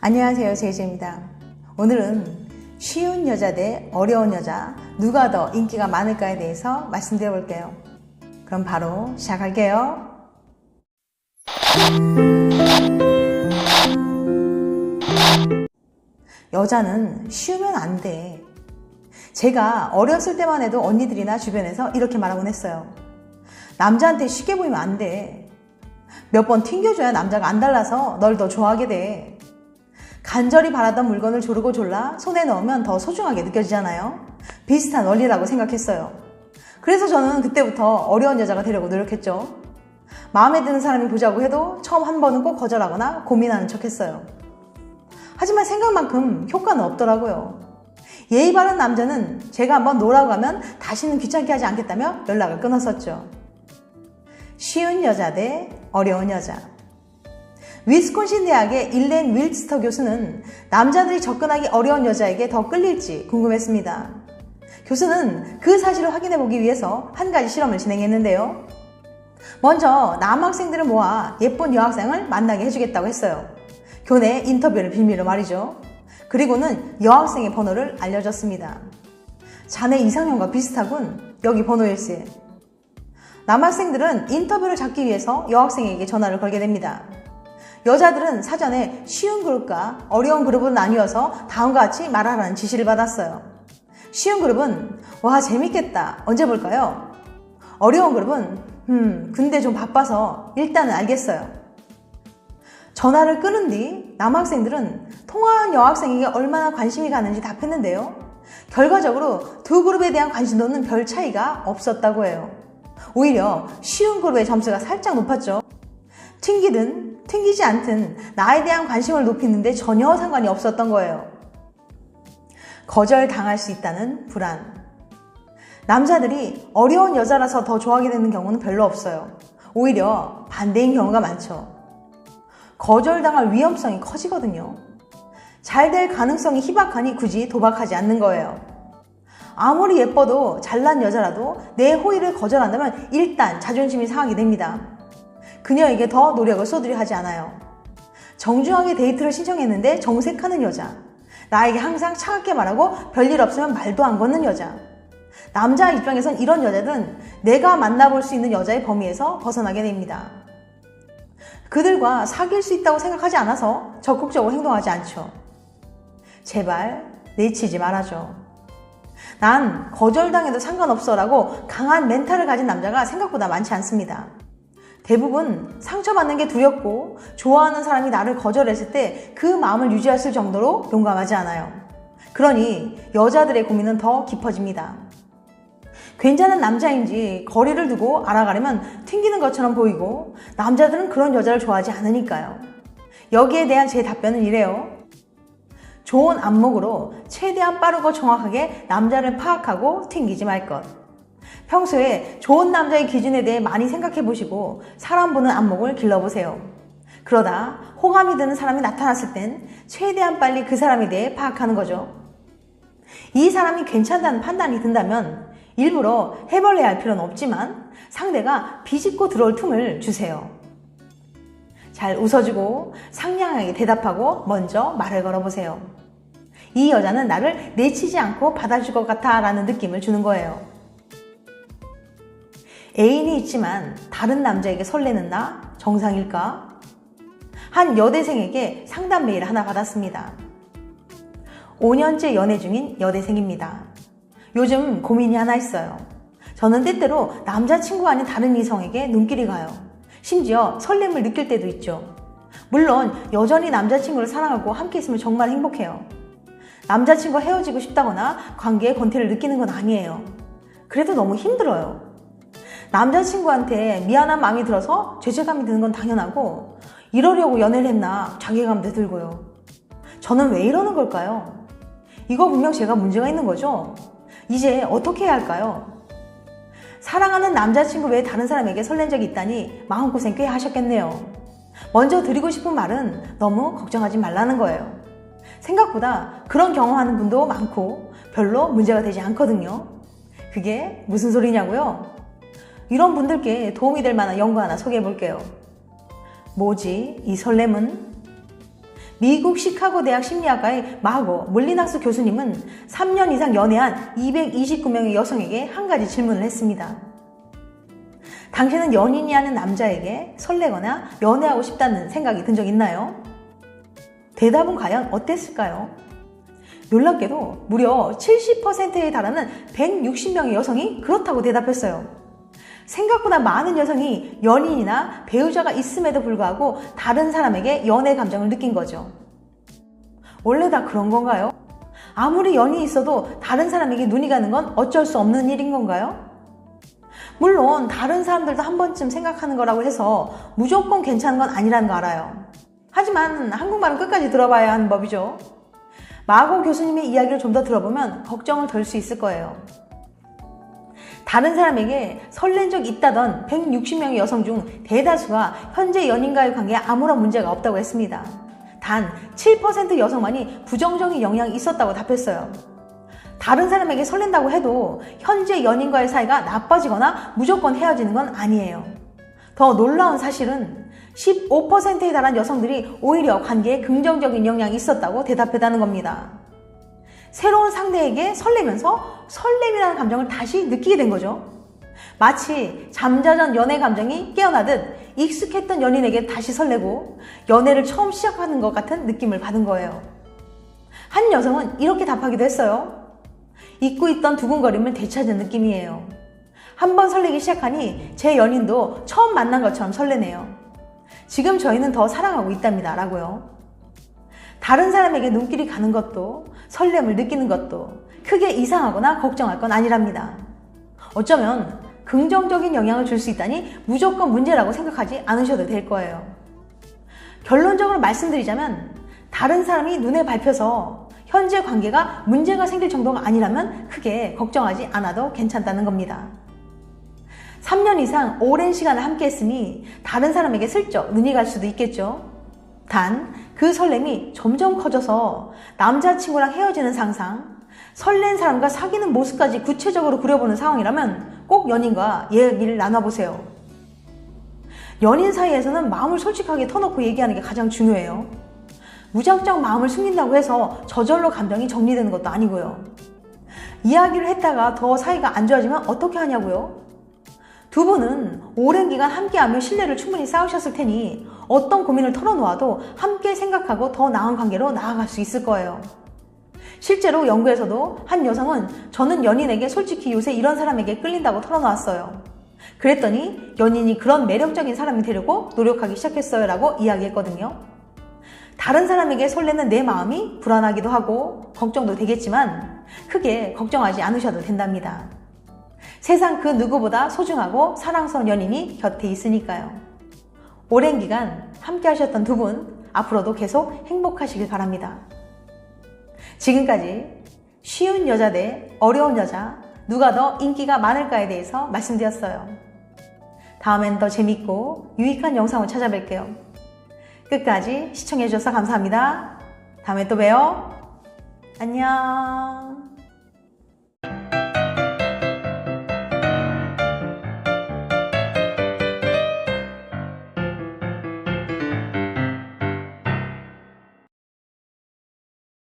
안녕하세요, 제이제입니다. 오늘은 쉬운 여자 대 어려운 여자 누가 더 인기가 많을까에 대해서 말씀드려 볼게요. 그럼 바로 시작할게요. 여자는 쉬우면 안 돼. 제가 어렸을 때만 해도 언니들이나 주변에서 이렇게 말하곤 했어요. 남자한테 쉽게 보이면 안 돼. 몇 번 튕겨줘야 남자가 안 달라서 널 더 좋아하게 돼. 간절히 바라던 물건을 조르고 졸라 손에 넣으면 더 소중하게 느껴지잖아요. 비슷한 원리라고 생각했어요. 그래서 저는 그때부터 어려운 여자가 되려고 노력했죠. 마음에 드는 사람이 보자고 해도 처음 한 번은 꼭 거절하거나 고민하는 척 했어요. 하지만 생각만큼 효과는 없더라고요. 예의 바른 남자는 제가 한번 노라고 하면 다시는 귀찮게 하지 않겠다며 연락을 끊었었죠. 쉬운 여자 대 어려운 여자. 위스콘신 대학의 일렌 윌스터 교수는 남자들이 접근하기 어려운 여자에게 더 끌릴지 궁금했습니다. 교수는 그 사실을 확인해보기 위해서 한 가지 실험을 진행했는데요. 먼저 남학생들을 모아 예쁜 여학생을 만나게 해주겠다고 했어요. 교내 인터뷰를 빌미로 말이죠. 그리고는 여학생의 번호를 알려줬습니다. 자네 이상형과 비슷하군. 여기 번호일세. 남학생들은 인터뷰를 잡기 위해서 여학생에게 전화를 걸게 됩니다. 여자들은 사전에 쉬운 그룹과 어려운 그룹으로 나뉘어서 다음과 같이 말하라는 지시를 받았어요. 쉬운 그룹은 와 재밌겠다. 언제 볼까요? 어려운 그룹은 근데 좀 바빠서 일단은 알겠어요. 전화를 끊은 뒤 남학생들은 통화한 여학생에게 얼마나 관심이 가는지 답했는데요. 결과적으로 두 그룹에 대한 관심도는 별 차이가 없었다고 해요. 오히려 쉬운 그룹의 점수가 살짝 높았죠. 튕기든 튕기지 않든 나에 대한 관심을 높이는데 전혀 상관이 없었던 거예요. 거절당할 수 있다는 불안. 남자들이 어려운 여자라서 더 좋아하게 되는 경우는 별로 없어요. 오히려 반대인 경우가 많죠. 거절당할 위험성이 커지거든요. 잘 될 가능성이 희박하니 굳이 도박하지 않는 거예요. 아무리 예뻐도 잘난 여자라도 내 호의를 거절한다면 일단 자존심이 상하게 됩니다. 그녀에게 더 노력을 쏟으려 하지 않아요. 정중하게 데이트를 신청했는데 정색하는 여자. 나에게 항상 차갑게 말하고 별일 없으면 말도 안 거는 여자. 남자 입장에선 이런 여자들은 내가 만나볼 수 있는 여자의 범위에서 벗어나게 됩니다. 그들과 사귈 수 있다고 생각하지 않아서 적극적으로 행동하지 않죠. 제발 내치지 말아줘. 난 거절당해도 상관없어 라고 강한 멘탈을 가진 남자가 생각보다 많지 않습니다. 대부분 상처받는 게 두렵고 좋아하는 사람이 나를 거절했을 때 그 마음을 유지했을 정도로 용감하지 않아요. 그러니 여자들의 고민은 더 깊어집니다. 괜찮은 남자인지 거리를 두고 알아가려면 튕기는 것처럼 보이고 남자들은 그런 여자를 좋아하지 않으니까요. 여기에 대한 제 답변은 이래요. 좋은 안목으로 최대한 빠르고 정확하게 남자를 파악하고 튕기지 말 것. 평소에 좋은 남자의 기준에 대해 많이 생각해 보시고 사람 보는 안목을 길러보세요. 그러다 호감이 드는 사람이 나타났을 땐 최대한 빨리 그 사람에 대해 파악하는 거죠. 이 사람이 괜찮다는 판단이 든다면 일부러 해벌레 할 필요는 없지만 상대가 비집고 들어올 틈을 주세요. 잘 웃어주고 상냥하게 대답하고 먼저 말을 걸어보세요. 이 여자는 나를 내치지 않고 받아줄 것 같아 라는 느낌을 주는 거예요. 애인이 있지만 다른 남자에게 설레는 나 정상일까? 한 여대생에게 상담 메일 하나 받았습니다. 5년째 연애 중인 여대생입니다. 요즘 고민이 하나 있어요. 저는 때때로 남자친구 아닌 다른 이성에게 눈길이 가요. 심지어 설렘을 느낄 때도 있죠. 물론 여전히 남자친구를 사랑하고 함께 있으면 정말 행복해요. 남자친구와 헤어지고 싶다거나 관계에 권태를 느끼는 건 아니에요. 그래도 너무 힘들어요. 남자친구한테 미안한 마음이 들어서 죄책감이 드는 건 당연하고 이러려고 연애를 했나 자괴감도 들고요. 저는 왜 이러는 걸까요? 이거 분명 제가 문제가 있는 거죠? 이제 어떻게 해야 할까요? 사랑하는 남자친구 외에 다른 사람에게 설렌 적이 있다니 마음고생 꽤 하셨겠네요. 먼저 드리고 싶은 말은 너무 걱정하지 말라는 거예요. 생각보다 그런 경험하는 분도 많고 별로 문제가 되지 않거든요. 그게 무슨 소리냐고요? 이런 분들께 도움이 될 만한 연구 하나 소개해 볼게요. 뭐지? 이 설렘은? 미국 시카고 대학 심리학과의 마고 물리낙스 교수님은 3년 이상 연애한 229명의 여성에게 한 가지 질문을 했습니다. 당신은 연인이 하는 남자에게 설레거나 연애하고 싶다는 생각이 든 적 있나요? 대답은 과연 어땠을까요? 놀랍게도 무려 70%에 달하는 160명의 여성이 그렇다고 대답했어요. 생각보다 많은 여성이 연인이나 배우자가 있음에도 불구하고 다른 사람에게 연애 감정을 느낀 거죠. 원래 다 그런 건가요? 아무리 연인이 있어도 다른 사람에게 눈이 가는 건 어쩔 수 없는 일인 건가요? 물론 다른 사람들도 한 번쯤 생각하는 거라고 해서 무조건 괜찮은 건 아니라는 거 알아요. 하지만 한국말은 끝까지 들어봐야 하는 법이죠. 마고 교수님의 이야기를 좀 더 들어보면 걱정을 덜 수 있을 거예요. 다른 사람에게 설렌 적 있다던 160명의 여성 중 대다수가 현재 연인과의 관계에 아무런 문제가 없다고 했습니다. 단 7% 여성만이 부정적인 영향이 있었다고 답했어요. 다른 사람에게 설렌다고 해도 현재 연인과의 사이가 나빠지거나 무조건 헤어지는 건 아니에요. 더 놀라운 사실은 15%에 달한 여성들이 오히려 관계에 긍정적인 영향이 있었다고 대답했다는 겁니다. 새로운 상대에게 설레면서 설렘이라는 감정을 다시 느끼게 된 거죠. 마치 잠자던 연애 감정이 깨어나듯 익숙했던 연인에게 다시 설레고 연애를 처음 시작하는 것 같은 느낌을 받은 거예요. 한 여성은 이렇게 답하기도 했어요. 잊고 있던 두근거림을 되찾은 느낌이에요. 한번 설레기 시작하니 제 연인도 처음 만난 것처럼 설레네요. 지금 저희는 더 사랑하고 있답니다. 라고요. 다른 사람에게 눈길이 가는 것도 설렘을 느끼는 것도 크게 이상하거나 걱정할 건 아니랍니다. 어쩌면 긍정적인 영향을 줄 수 있다니 무조건 문제라고 생각하지 않으셔도 될 거예요. 결론적으로 말씀드리자면 다른 사람이 눈에 밟혀서 현재 관계가 문제가 생길 정도가 아니라면 크게 걱정하지 않아도 괜찮다는 겁니다. 3년 이상 오랜 시간을 함께 했으니 다른 사람에게 슬쩍 눈이 갈 수도 있겠죠. 단 그 설렘이 점점 커져서 남자친구랑 헤어지는 상상, 설렌 사람과 사귀는 모습까지 구체적으로 그려보는 상황이라면 꼭 연인과 얘기를 나눠보세요. 연인 사이에서는 마음을 솔직하게 터놓고 얘기하는 게 가장 중요해요. 무작정 마음을 숨긴다고 해서 저절로 감정이 정리되는 것도 아니고요. 이야기를 했다가 더 사이가 안 좋아지면 어떻게 하냐고요? 두 분은 오랜 기간 함께하며 신뢰를 충분히 쌓으셨을 테니 어떤 고민을 털어놓아도 함께 생각하고 더 나은 관계로 나아갈 수 있을 거예요. 실제로 연구에서도 한 여성은 저는 연인에게 솔직히 요새 이런 사람에게 끌린다고 털어놓았어요. 그랬더니 연인이 그런 매력적인 사람이 되려고 노력하기 시작했어요 라고 이야기했거든요. 다른 사람에게 설레는 내 마음이 불안하기도 하고 걱정도 되겠지만 크게 걱정하지 않으셔도 된답니다. 세상 그 누구보다 소중하고 사랑스러운 연인이 곁에 있으니까요. 오랜 기간 함께 하셨던 두 분 앞으로도 계속 행복하시길 바랍니다. 지금까지 쉬운 여자 대 어려운 여자 누가 더 인기가 많을까에 대해서 말씀드렸어요. 다음엔 더 재밌고 유익한 영상을 찾아뵐게요. 끝까지 시청해주셔서 감사합니다. 다음에 또 봬요. 안녕.